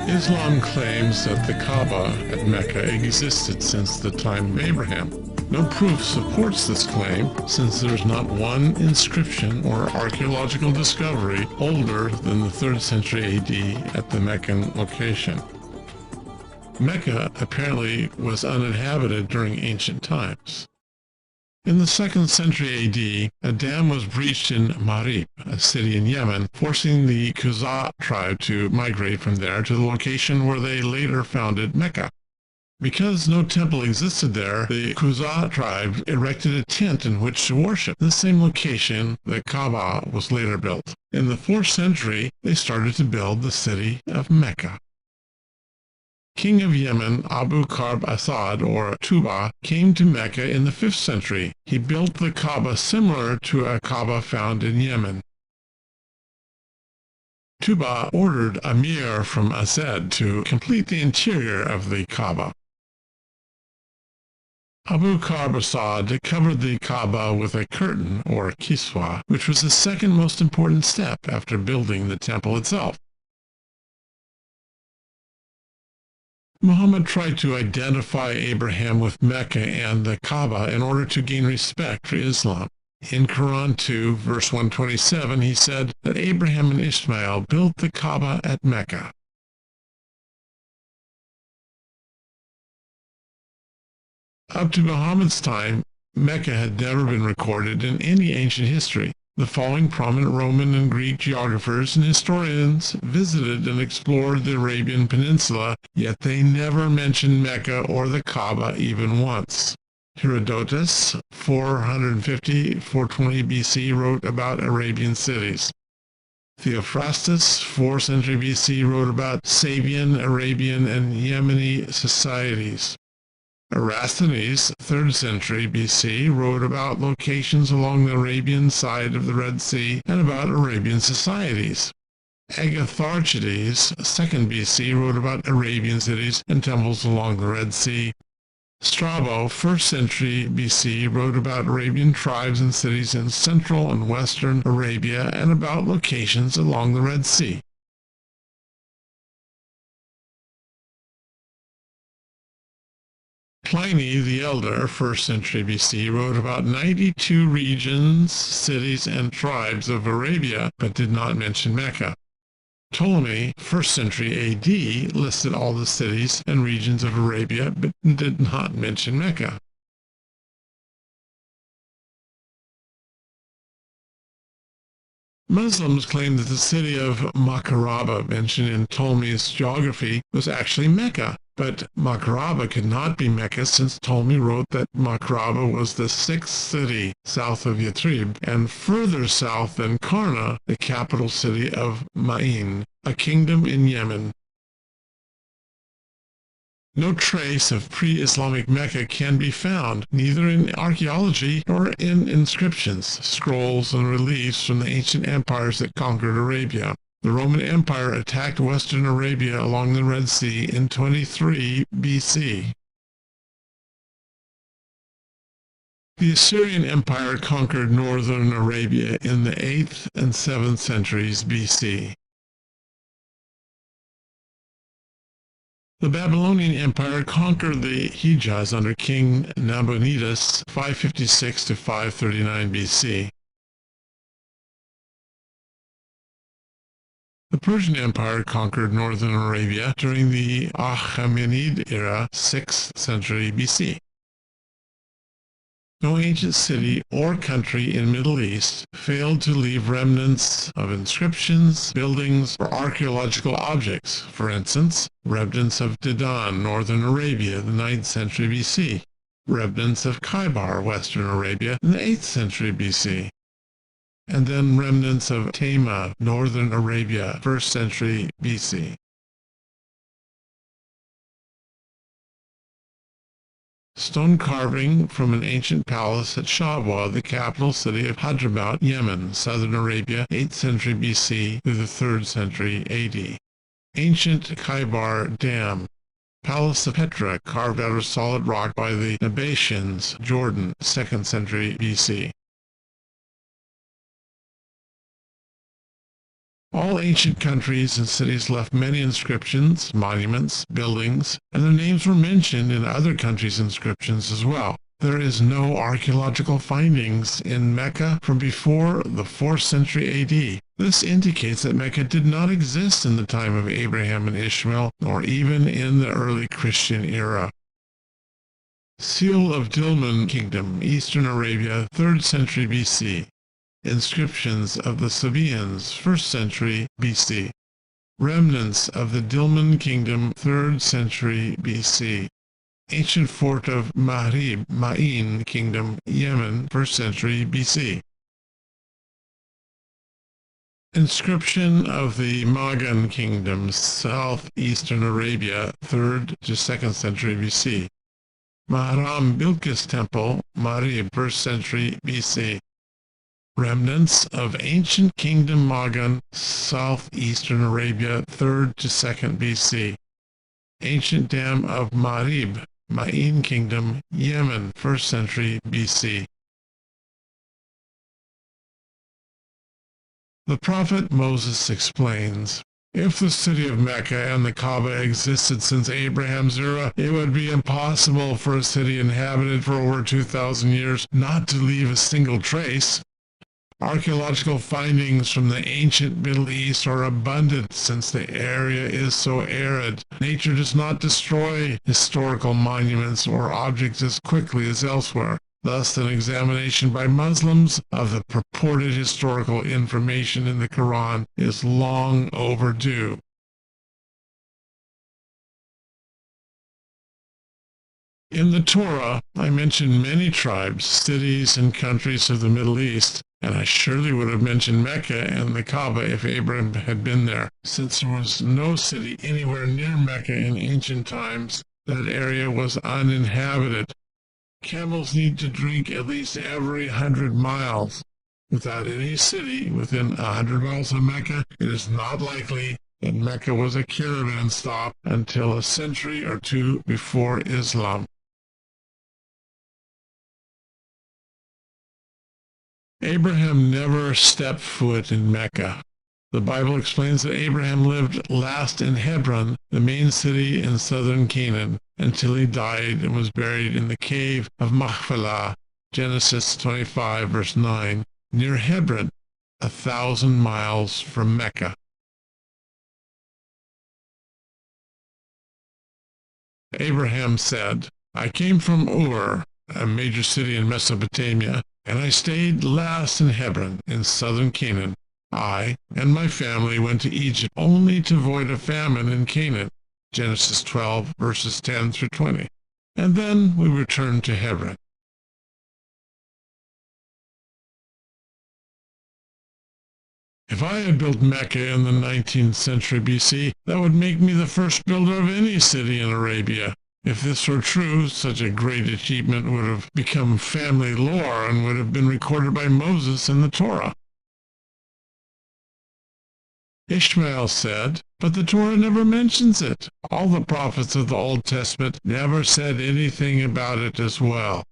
Islam claims that the Kaaba at Mecca existed since the time of Abraham. No proof supports this claim, since there is not one inscription or archaeological discovery older than the 3rd century AD at the Meccan location. Mecca apparently was uninhabited during ancient times. In the 2nd century AD, a dam was breached in Marib, a city in Yemen, forcing the Khuzā tribe to migrate from there to the location where they later founded Mecca. Because no temple existed there, the Khuzā tribe erected a tent in which to worship. In the same location, the Kaaba was later built. In the 4th century, they started to build the city of Mecca. King of Yemen, Abu Karb Asad, or Tuba, came to Mecca in the 5th century. He built the Kaaba similar to a Kaaba found in Yemen. Tuba ordered a mir from Azad to complete the interior of the Kaaba. Abu Karb Asad covered the Kaaba with a curtain, or kiswa, which was the second most important step after building the temple itself. Muhammad tried to identify Abraham with Mecca and the Kaaba in order to gain respect for Islam. In Quran 2, verse 127, he said that Abraham and Ishmael built the Kaaba at Mecca. Up to Muhammad's time, Mecca had never been recorded in any ancient history. The following prominent Roman and Greek geographers and historians visited and explored the Arabian Peninsula, yet they never mentioned Mecca or the Kaaba even once. Herodotus, 450–420 BC, wrote about Arabian cities. Theophrastus, 4th century BC, wrote about Sabian, Arabian, and Yemeni societies. Eratosthenes, 3rd century BC, wrote about locations along the Arabian side of the Red Sea and about Arabian societies. Agatharchides, 2nd BC, wrote about Arabian cities and temples along the Red Sea. Strabo, 1st century BC, wrote about Arabian tribes and cities in central and western Arabia and about locations along the Red Sea. Pliny the Elder, 1st century BC, wrote about 92 regions, cities, and tribes of Arabia, but did not mention Mecca. Ptolemy, 1st century AD, listed all the cities and regions of Arabia, but did not mention Mecca. Muslims claim that the city of Makaraba, mentioned in Ptolemy's geography, was actually Mecca. But Makaraba could not be Mecca, since Ptolemy wrote that Makaraba was the 6th city south of Yathrib and further south than Karna, the capital city of Ma'in, a kingdom in Yemen. No trace of pre-Islamic Mecca can be found, neither in archaeology nor in inscriptions, scrolls, and reliefs from the ancient empires that conquered Arabia. The Roman Empire attacked western Arabia along the Red Sea in 23 BC. The Assyrian Empire conquered northern Arabia in the 8th and 7th centuries BC. The Babylonian Empire conquered the Hejaz under King Nabonidus 556–539 BC. The Persian Empire conquered northern Arabia during the Achaemenid era, 6th century BC. No ancient city or country in the Middle East failed to leave remnants of inscriptions, buildings, or archaeological objects. For instance, remnants of Dedan, northern Arabia, the 9th century BC. Remnants of Khaybar, western Arabia, in the 8th century BC. And then remnants of Tema, northern Arabia, 1st century BC. Stone carving from an ancient palace at Shabwa, the capital city of Hadramaut, Yemen, southern Arabia, 8th century BC through the 3rd century AD. Ancient Khaybar Dam. Palace of Petra, carved out of solid rock by the Nabateans, Jordan, 2nd century BC. All ancient countries and cities left many inscriptions, monuments, buildings, and their names were mentioned in other countries' inscriptions as well. There is no archaeological findings in Mecca from before the 4th century AD. This indicates that Mecca did not exist in the time of Abraham and Ishmael, nor even in the early Christian era. Seal of Dilmun Kingdom, Eastern Arabia, 3rd century BC. Inscriptions of the Sabaeans, 1st century BC. Remnants of the Dilmun Kingdom, 3rd century BC. Ancient fort of Mahrib, Ma'in Kingdom, Yemen, 1st century BC. Inscription of the Magan Kingdom, southeastern Arabia, 3rd to 2nd century BC. Mahram Bilqis Temple, Mahrib, 1st century BC. Remnants of ancient Kingdom Magan, southeastern Arabia, 3rd to 2nd BC. Ancient Dam of Mahrib, Ma'in Kingdom, Yemen, 1st century BC. The prophet Moses explains, if the city of Mecca and the Kaaba existed since Abraham's era, it would be impossible for a city inhabited for over 2,000 years not to leave a single trace. Archaeological findings from the ancient Middle East are abundant since the area is so arid. Nature does not destroy historical monuments or objects as quickly as elsewhere. Thus, an examination by Muslims of the purported historical information in the Quran is long overdue. In the Torah, I mentioned many tribes, cities, and countries of the Middle East, and I surely would have mentioned Mecca and the Kaaba if Abraham had been there. Since there was no city anywhere near Mecca in ancient times, that area was uninhabited. Camels need to drink at least every 100 miles. Without any city within 100 miles of Mecca, it is not likely that Mecca was a caravan stop until a century or two before Islam. Abraham never stepped foot in Mecca. The Bible explains that Abraham lived last in Hebron, the main city in southern Canaan, until he died and was buried in the cave of Machpelah, Genesis 25, verse 9, near Hebron, 1,000 miles from Mecca. Abraham said, I came from Ur, a major city in Mesopotamia, and I stayed last in Hebron, in southern Canaan. I and my family went to Egypt only to avoid a famine in Canaan, Genesis 12, verses 10 through 20. And then we returned to Hebron. If I had built Mecca in the 19th century BC, that would make me the first builder of any city in Arabia. If this were true, such a great achievement would have become family lore and would have been recorded by Moses in the Torah. Ishmael said, but the Torah never mentions it. All the prophets of the Old Testament never said anything about it as well.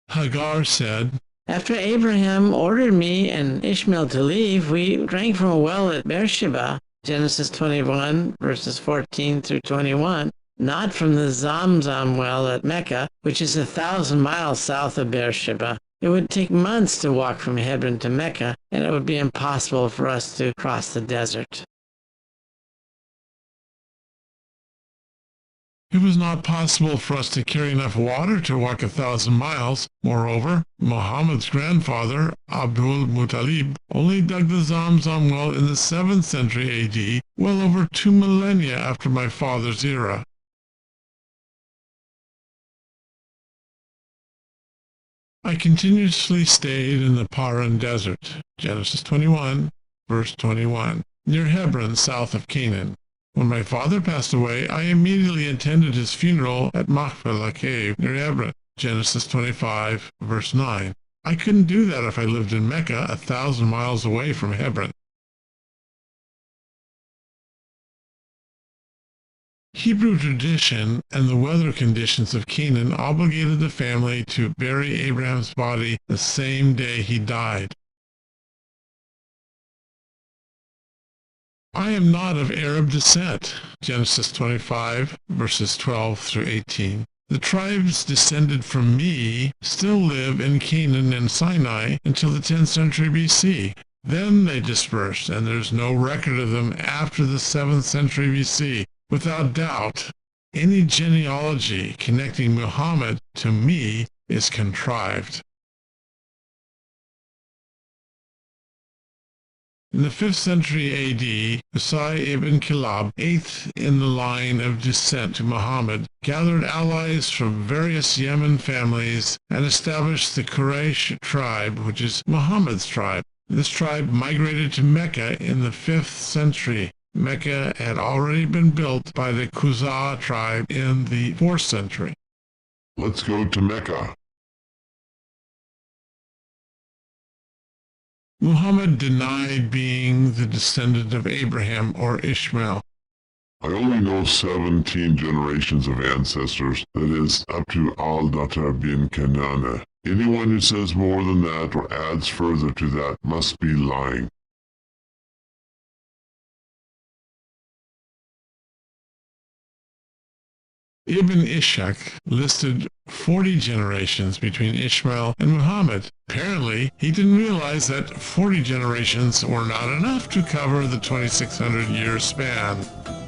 Hagar said, after Abraham ordered me and Ishmael to leave, we drank from a well at Beersheba, Genesis 21, verses 14 through 21, not from the Zamzam well at Mecca, which is 1,000 miles south of Beersheba. It would take months to walk from Hebron to Mecca, and it would be impossible for us to cross the desert. It was not possible for us to carry enough water to walk 1,000 miles. Moreover, Muhammad's grandfather, Abdul Muttalib, only dug the Zamzam well in the 7th century AD, well over 2 millennia after my father's era. I continuously stayed in the Paran Desert, Genesis 21, verse 21, near Hebron, south of Canaan. When my father passed away, I immediately attended his funeral at Machpelah Cave near Hebron, Genesis 25, verse 9. I couldn't do that if I lived in Mecca, 1,000 miles away from Hebron. Hebrew tradition and the weather conditions of Canaan obligated the family to bury Abraham's body the same day he died. I am not of Arab descent. Genesis 25, verses 12 through 18. The tribes descended from me still live in Canaan and Sinai until the 10th century BC. Then they dispersed, and there's no record of them after the 7th century BC. Without doubt, any genealogy connecting Muhammad to me is contrived. In the 5th century AD, Qusay ibn Kilab, eighth in the line of descent to Muhammad, gathered allies from various Yemen families and established the Quraysh tribe, which is Muhammad's tribe. This tribe migrated to Mecca in the 5th century. Mecca had already been built by the Qusay tribe in the 4th century. Let's go to Mecca. Muhammad denied being the descendant of Abraham or Ishmael. I only know 17 generations of ancestors, that is, up to Al-Datar bin Kanana. Anyone who says more than that or adds further to that must be lying. Ibn Ishaq listed 40 generations between Ishmael and Muhammad. Apparently, he didn't realize that 40 generations were not enough to cover the 2,600-year span.